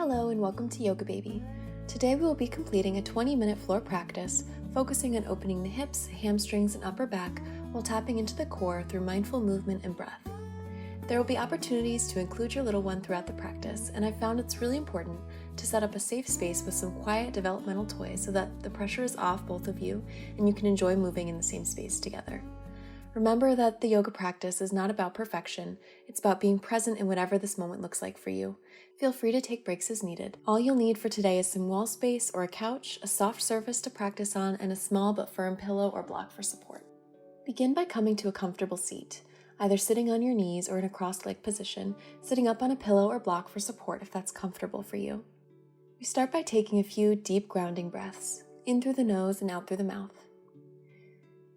Hello and welcome to Yoga Baby. Today we will be completing a 20-minute floor practice focusing on opening the hips, hamstrings, and upper back while tapping into the core through mindful movement and breath. There will be opportunities to include your little one throughout the practice, and I've found it's really important to set up a safe space with some quiet developmental toys so that the pressure is off both of you and you can enjoy moving in the same space together. Remember that the yoga practice is not about perfection, it's about being present in whatever this moment looks like for you. Feel free to take breaks as needed. All you'll need for today is some wall space or a couch, a soft surface to practice on, and a small but firm pillow or block for support. Begin by coming to a comfortable seat, either sitting on your knees or in a cross-legged position, sitting up on a pillow or block for support if that's comfortable for you. We start by taking a few deep grounding breaths, in through the nose and out through the mouth.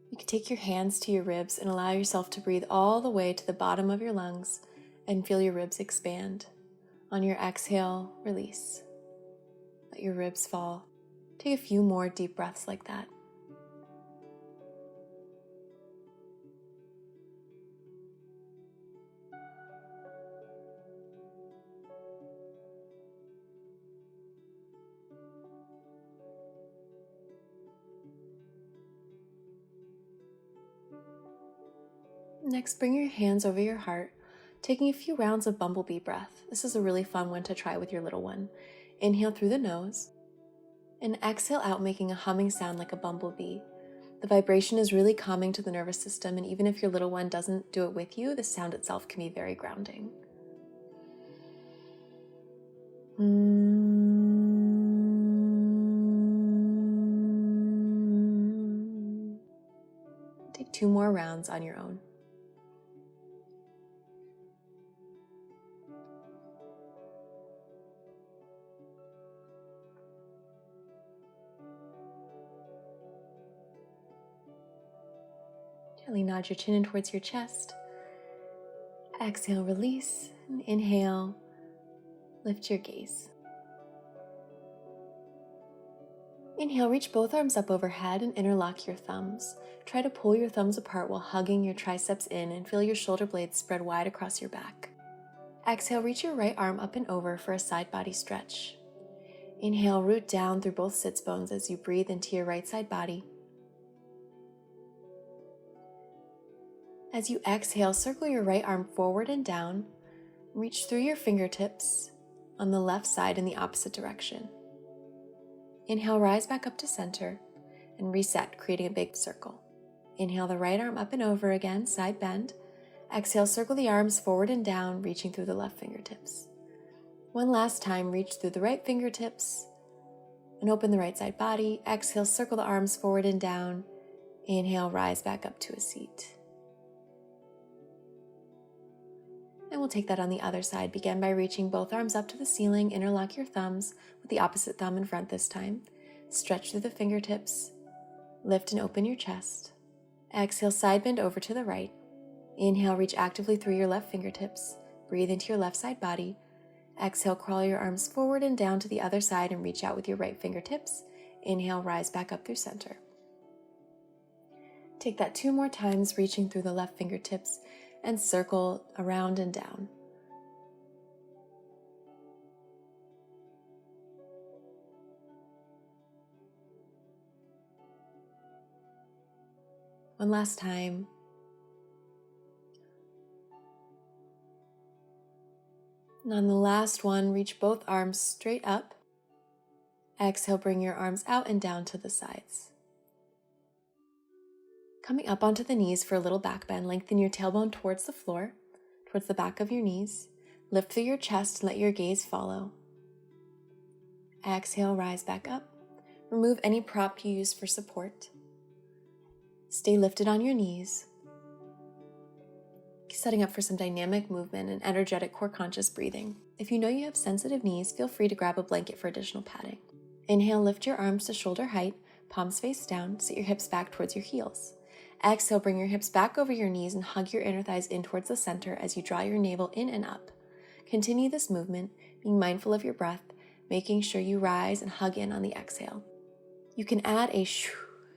You can take your hands to your ribs and allow yourself to breathe all the way to the bottom of your lungs and feel your ribs expand. On your exhale, release. Let your ribs fall. Take a few more deep breaths like that. Next, bring your hands over your heart, taking a few rounds of bumblebee breath. This is a really fun one to try with your little one. Inhale through the nose, and exhale out, making a humming sound like a bumblebee. The vibration is really calming to the nervous system, and even if your little one doesn't do it with you, the sound itself can be very grounding. Take 2 more rounds on your own. Gently nod your chin in towards your chest. Exhale, release, and inhale, lift your gaze. Inhale, reach both arms up overhead and interlock your thumbs. Try to pull your thumbs apart while hugging your triceps in and feel your shoulder blades spread wide across your back. Exhale, reach your right arm up and over for a side body stretch. Inhale, root down through both sits bones as you breathe into your right side body. As you exhale, circle your right arm forward and down. Reach through your fingertips on the left side in the opposite direction. Inhale, rise back up to center and reset, creating a big circle. Inhale the right arm up and over again, side bend. Exhale, circle the arms forward and down, reaching through the left fingertips. One last time, reach through the right fingertips and open the right side body. Exhale, circle the arms forward and down. Inhale, rise back up to a seat. And we'll take that on the other side. Begin by reaching both arms up to the ceiling, interlock your thumbs with the opposite thumb in front this time. Stretch through the fingertips, lift and open your chest. Exhale, side bend over to the right. Inhale, reach actively through your left fingertips. Breathe into your left side body. Exhale, crawl your arms forward and down to the other side and reach out with your right fingertips. Inhale, rise back up through center. Take that 2 more times, reaching through the left fingertips and circle around and down. One last time. And on the last one, reach both arms straight up. Exhale, bring your arms out and down to the sides. Coming up onto the knees for a little back bend, lengthen your tailbone towards the floor, towards the back of your knees. Lift through your chest and let your gaze follow. Exhale, rise back up. Remove any prop you use for support. Stay lifted on your knees. Setting up for some dynamic movement and energetic core conscious breathing. If you know you have sensitive knees, feel free to grab a blanket for additional padding. Inhale, lift your arms to shoulder height, palms face down, sit your hips back towards your heels. Exhale, bring your hips back over your knees and hug your inner thighs in towards the center as you draw your navel in and up. Continue this movement, being mindful of your breath, making sure you rise and hug in on the exhale. You can add a shoo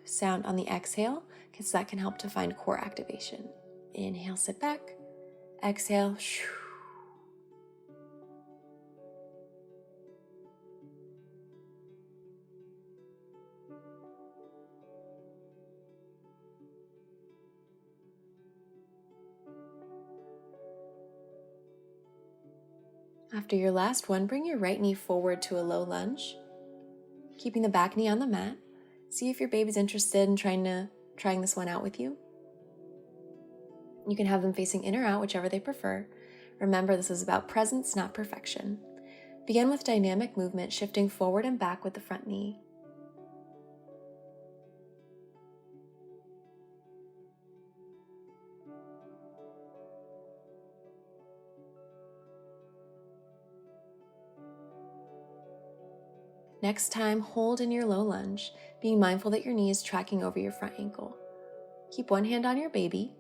sound on the exhale because that can help to find core activation. Inhale, sit back. Exhale, shoo. After your last one, bring your right knee forward to a low lunge, keeping the back knee on the mat. See if your baby's interested in trying this one out with you. You can have them facing in or out, whichever they prefer. Remember, this is about presence, not perfection. Begin with dynamic movement, shifting forward and back with the front knee. Next time, hold in your low lunge, being mindful that your knee is tracking over your front ankle. Keep one hand on your baby.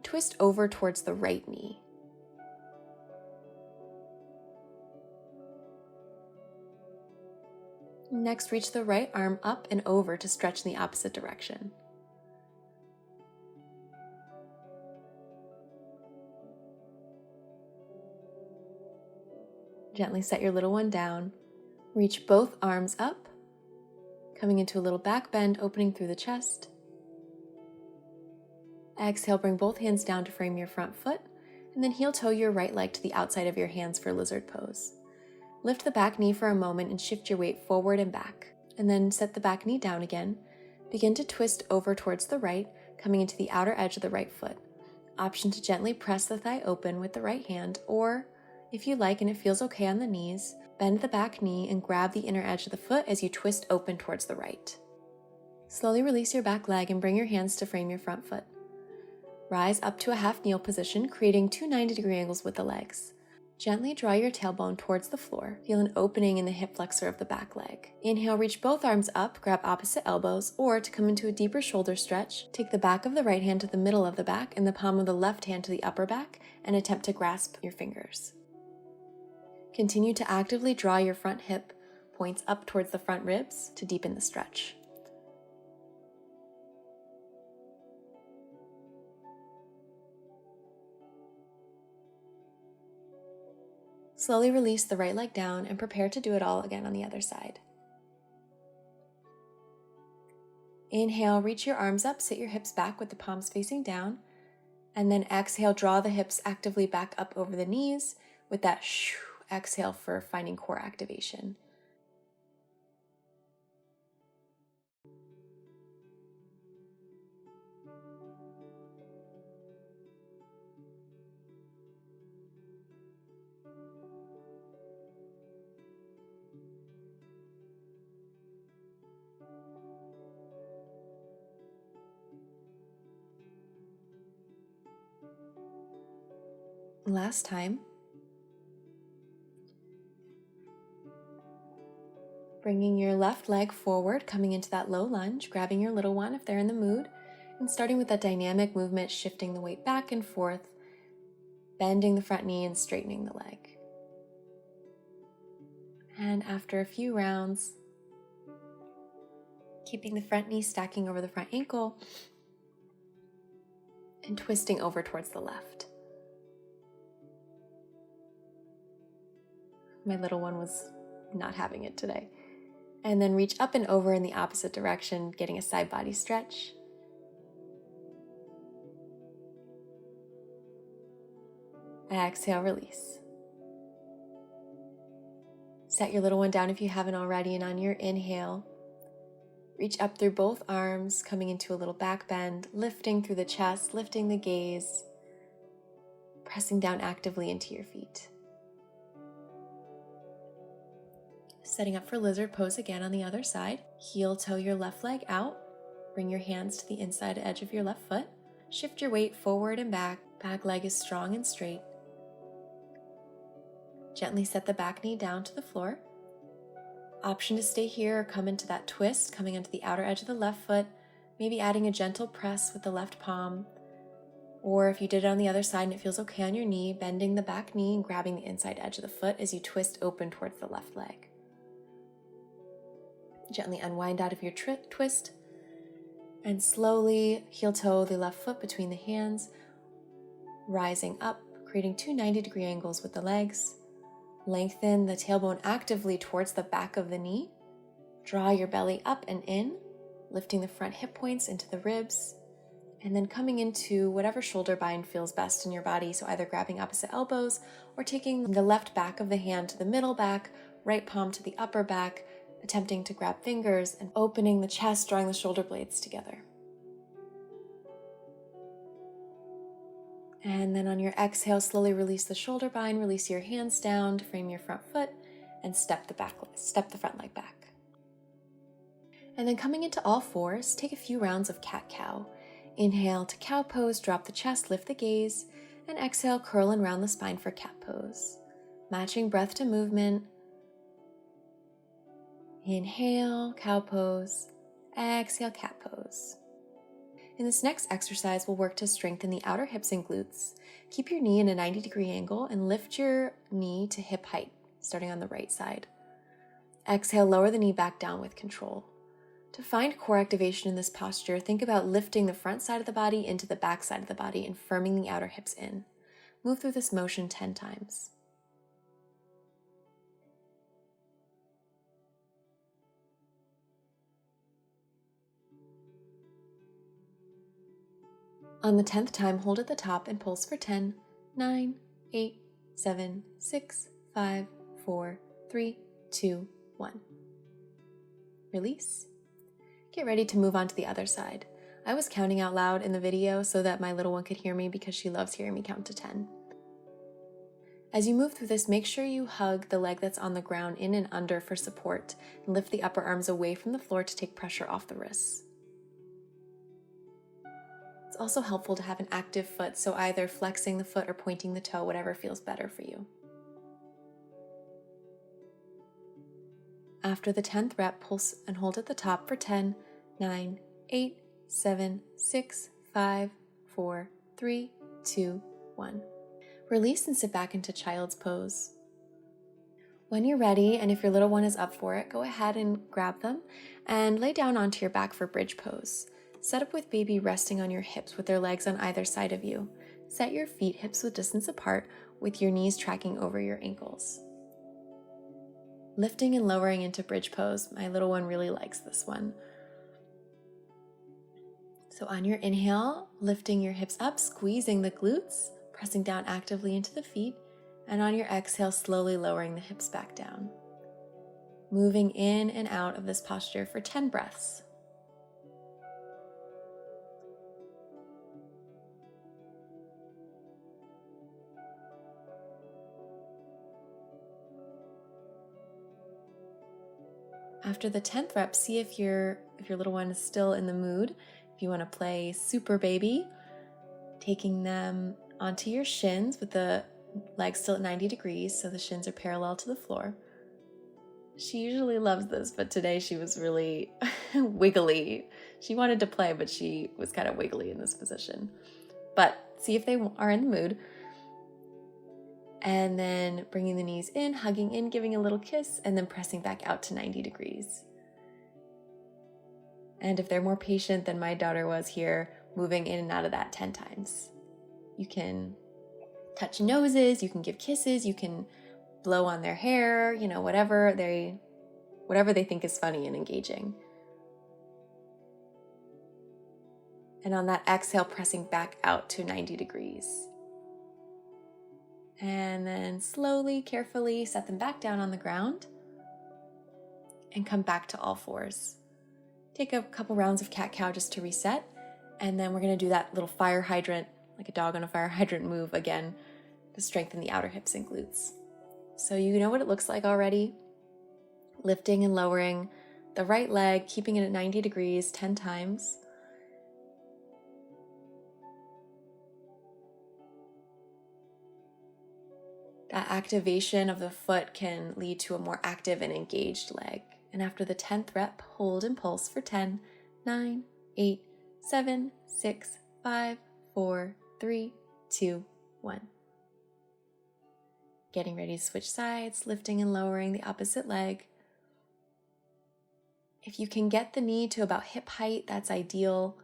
Twist over towards the right knee. Next, reach the right arm up and over to stretch in the opposite direction. Gently set your little one down. Reach both arms up, coming into a little back bend, opening through the chest. Exhale, bring both hands down to frame your front foot, and then heel toe your right leg to the outside of your hands for lizard pose. Lift the back knee for a moment and shift your weight forward and back, and then set the back knee down again. Begin to twist over towards the right, coming into the outer edge of the right foot. Option to gently press the thigh open with the right hand, or if you like and it feels okay on the knees, bend the back knee and grab the inner edge of the foot as you twist open towards the right. Slowly release your back leg and bring your hands to frame your front foot. Rise up to a half kneel position, creating two 90-degree angles with the legs. Gently draw your tailbone towards the floor. Feel an opening in the hip flexor of the back leg. Inhale, reach both arms up, grab opposite elbows, or to come into a deeper shoulder stretch, take the back of the right hand to the middle of the back and the palm of the left hand to the upper back and attempt to grasp your fingers. Continue to actively draw your front hip points up towards the front ribs to deepen the stretch. Slowly release the right leg down and prepare to do it all again on the other side. Inhale, reach your arms up, sit your hips back with the palms facing down, and then exhale, draw the hips actively back up over the knees with that exhale for finding core activation. Last time. Bringing your left leg forward, coming into that low lunge, grabbing your little one if they're in the mood, and starting with that dynamic movement, shifting the weight back and forth, bending the front knee and straightening the leg. And after a few rounds, keeping the front knee stacking over the front ankle and twisting over towards the left. My little one was not having it today. And then reach up and over in the opposite direction, getting a side body stretch. Exhale, release. Set your little one down if you haven't already, and on your inhale, reach up through both arms, coming into a little back bend, lifting through the chest, lifting the gaze, pressing down actively into your feet. Setting up for lizard pose again on the other side. Heel toe your left leg out. Bring your hands to the inside edge of your left foot. Shift your weight forward and back. Back leg is strong and straight. Gently set the back knee down to the floor. Option to stay here or come into that twist, coming onto the outer edge of the left foot, maybe adding a gentle press with the left palm. Or if you did it on the other side and it feels okay on your knee, bending the back knee and grabbing the inside edge of the foot as you twist open towards the left leg. Gently unwind out of your twist and slowly heel toe the left foot between the hands, rising up, creating two 90-degree angles with the legs. Lengthen the tailbone actively towards the back of the knee. Draw your belly up and in, lifting the front hip points into the ribs, And then coming into whatever shoulder bind feels best in your body. So either grabbing opposite elbows or taking the left back of the hand to the middle back, right palm to the upper back, attempting to grab fingers and opening the chest, drawing the shoulder blades together. And then on your exhale, slowly release the shoulder bind, release your hands down to frame your front foot, and step the front leg back. And then coming into all fours, take a few rounds of cat-cow. Inhale to cow pose, drop the chest, lift the gaze, and exhale, curl and round the spine for cat pose. Matching breath to movement. Inhale, cow pose. Exhale, cat pose. In this next exercise, we'll work to strengthen the outer hips and glutes. Keep your knee in a 90-degree angle and lift your knee to hip height, starting on the right side. Exhale, lower the knee back down with control. To find core activation in this posture, think about lifting the front side of the body into the back side of the body and firming the outer hips in. Move through this motion 10 times. On the 10th time, hold at the top and pulse for 10, 9, 8, 7, 6, 5, 4, 3, 2, 1. Release. Get ready to move on to the other side. I was counting out loud in the video so that my little one could hear me because she loves hearing me count to 10. As you move through this, make sure you hug the leg that's on the ground in and under for support, and lift the upper arms away from the floor to take pressure off the wrists. It's also helpful to have an active foot, so either flexing the foot or pointing the toe, whatever feels better for you. After the 10th rep, pulse and hold at the top for 10, 9, 8, 7, 6, 5, 4, 3, 2, 1. Release and sit back into child's pose. When you're ready, and if your little one is up for it, go ahead and grab them and lay down onto your back for bridge pose. Set up with baby resting on your hips with their legs on either side of you. Set your feet hips-width distance apart with your knees tracking over your ankles. Lifting and lowering into bridge pose. My little one really likes this one. So on your inhale, lifting your hips up, squeezing the glutes, pressing down actively into the feet, and on your exhale, slowly lowering the hips back down. Moving in and out of this posture for 10 breaths. After the 10th rep, see if your little one is still in the mood. If you want to play super baby, taking them onto your shins with the legs still at 90 degrees, so the shins are parallel to the floor. She usually loves this, but today she was really wiggly. She wanted to play, but she was kind of wiggly in this position. But see if they are in the mood. And then bringing the knees in, hugging in, giving a little kiss, and then pressing back out to 90 degrees. And if they're more patient than my daughter was here, moving in and out of that 10 times. You can touch noses, you can give kisses, you can blow on their hair, whatever they think is funny and engaging. And on that exhale, pressing back out to 90 degrees. And then slowly, carefully set them back down on the ground and come back to all fours. Take a couple rounds of cat-cow just to reset. And then we're going to do that little fire hydrant, like a dog on a fire hydrant move again to strengthen the outer hips and glutes. So you know what it looks like already. Lifting and lowering the right leg, keeping it at 90 degrees 10 times. That activation of the foot can lead to a more active and engaged leg. And after the 10th rep, hold and pulse for 10, 9, 8, 7, 6, 5, 4, 3, 2, 1. Getting ready to switch sides, lifting and lowering the opposite leg. If you can get the knee to about hip height, that's ideal.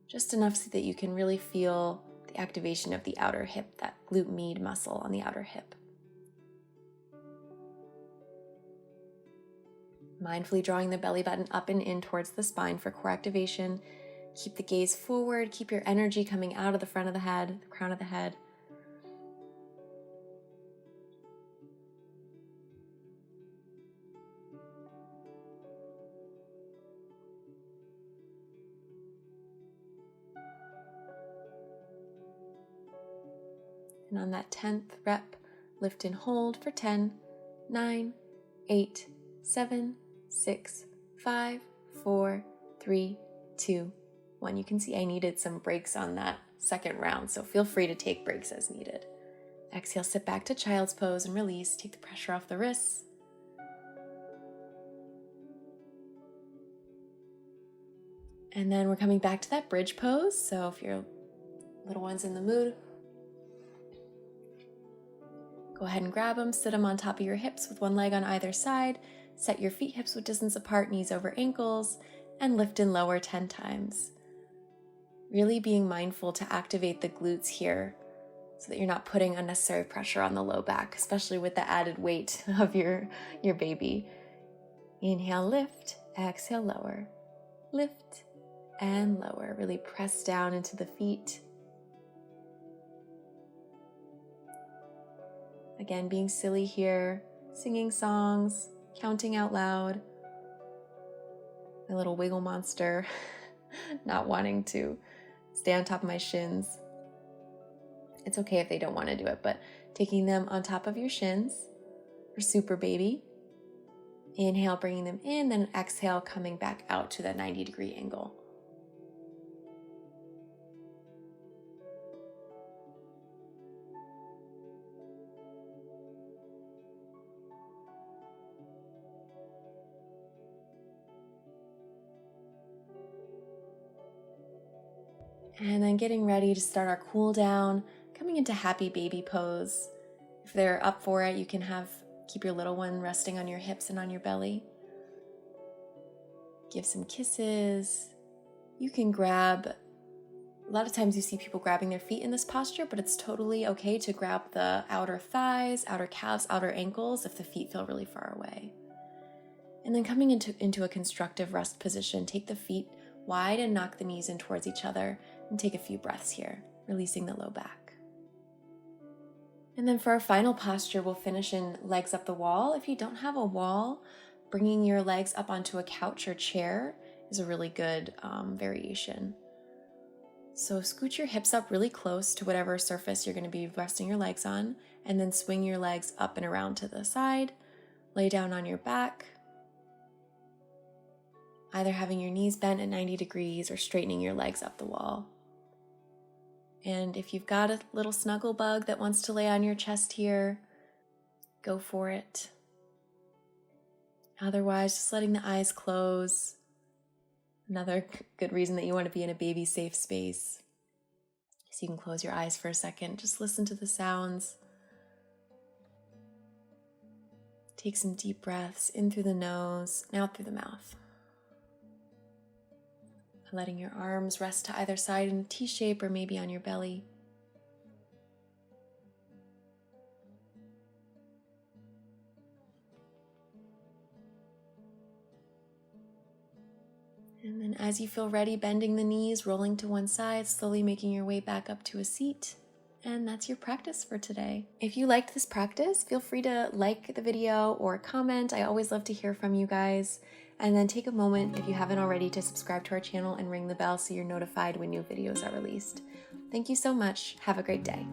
Just enough so that you can really feel the activation of the outer hip, that glute med muscle on the outer hip. Mindfully drawing the belly button up and in towards the spine for core activation. Keep the gaze forward, keep your energy coming out of the front of the head, the crown of the head. And on that 10th rep, lift and hold for 10, 9, 8, 7, 6, 5, 4, 3, 2, 1. You can see I needed some breaks on that second round, so feel free to take breaks as needed. Exhale, sit back to child's pose and release. Take the pressure off the wrists. And then we're coming back to that bridge pose. So if your little one's in the mood, go ahead and grab them, sit them on top of your hips with one leg on either side. Set your feet hips width distance apart, knees over ankles, and lift and lower 10 times. Really being mindful to activate the glutes here so that you're not putting unnecessary pressure on the low back, especially with the added weight of your baby. Inhale, lift, exhale, lower. Lift and lower. Really press down into the feet. Again, being silly here, singing songs, counting out loud. My little wiggle monster, not wanting to stay on top of my shins. It's okay if they don't want to do it, but taking them on top of your shins for super baby. Inhale, bringing them in, then exhale, coming back out to that 90-degree angle. And then getting ready to start our cool down, coming into happy baby pose. If they're up for it, you can keep your little one resting on your hips and on your belly. Give some kisses. You can grab, a lot of times you see people grabbing their feet in this posture, but it's totally okay to grab the outer thighs, outer calves, outer ankles if the feet feel really far away. And then coming into a constructive rest position, take the feet wide and knock the knees in towards each other and take a few breaths here, releasing the low back. And then for our final posture, we'll finish in legs up the wall. If you don't have a wall, bringing your legs up onto a couch or chair is a really good variation. So scoot your hips up really close to whatever surface you're going to be resting your legs on, and then swing your legs up and around to the side. Lay down on your back, either having your knees bent at 90 degrees or straightening your legs up the wall. And if you've got a little snuggle bug that wants to lay on your chest here, go for it. Otherwise, just letting the eyes close. Another good reason that you want to be in a baby safe space. So you can close your eyes for a second. Just listen to the sounds. Take some deep breaths in through the nose and out through the mouth. Letting your arms rest to either side in a T shape or maybe on your belly. And then as you feel ready, bending the knees, rolling to one side, slowly making your way back up to a seat. And that's your practice for today. If you liked this practice, feel free to like the video or comment. I always love to hear from you guys. And then take a moment, if you haven't already, to subscribe to our channel and ring the bell so you're notified when new videos are released. Thank you so much. Have a great day.